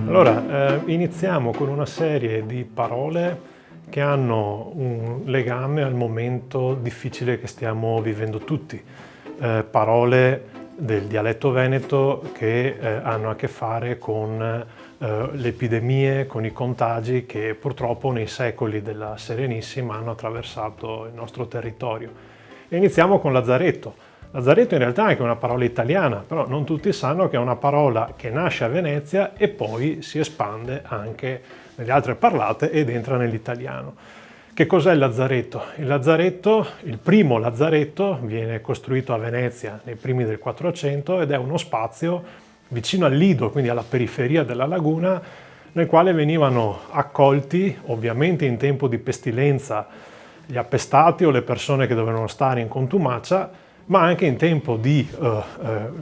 Allora, iniziamo con una serie di parole che hanno un legame al momento difficile che stiamo vivendo tutti. Parole del dialetto veneto che hanno a che fare con le epidemie, con i contagi che purtroppo nei secoli della Serenissima hanno attraversato il nostro territorio. E iniziamo con Lazzaretto. Lazzaretto in realtà è anche una parola italiana, però non tutti sanno che è una parola che nasce a Venezia e poi si espande anche nelle altre parlate ed entra nell'italiano. Che cos'è il lazzaretto? Il primo lazzaretto, viene costruito a Venezia nei primi del 400 ed è uno spazio vicino al lido, quindi alla periferia della laguna, nel quale venivano accolti, ovviamente in tempo di pestilenza, gli appestati o le persone che dovevano stare in contumacia, ma anche in tempo di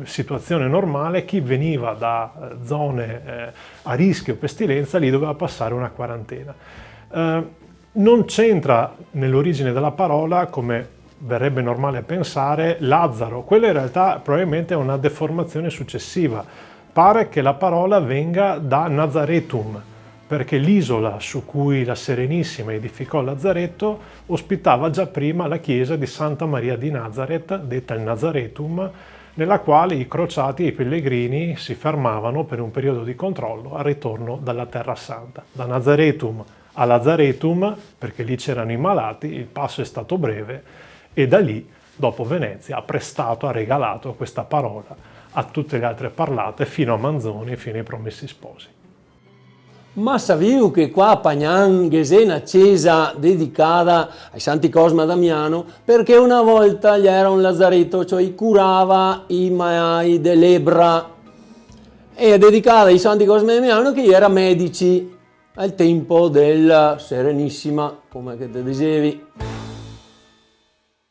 situazione normale chi veniva da zone a rischio pestilenza lì doveva passare una quarantena. Non c'entra nell'origine della parola, come verrebbe normale pensare, Lazzaro. Quella in realtà probabilmente è una deformazione successiva. Pare che la parola venga da Nazaretum, perché l'isola su cui la Serenissima edificò Lazzaretto ospitava già prima la chiesa di Santa Maria di Nazaret, detta il Nazaretum, nella quale i crociati e i pellegrini si fermavano per un periodo di controllo al ritorno dalla Terra Santa. Da Nazaretum a Lazzaretum, perché lì c'erano i malati, il passo è stato breve e da lì, dopo Venezia, ha regalato questa parola a tutte le altre parlate fino a Manzoni, fino ai Promessi Sposi. Ma sapevo che qua a Pagnan c'è una chiesa dedicata ai Santi Cosma e Damiano perché una volta gli era un lazzaretto, cioè curava i malati di lebbra e è dedicata ai Santi Cosma e Damiano che era medici al tempo del Serenissima, come che te dicevi.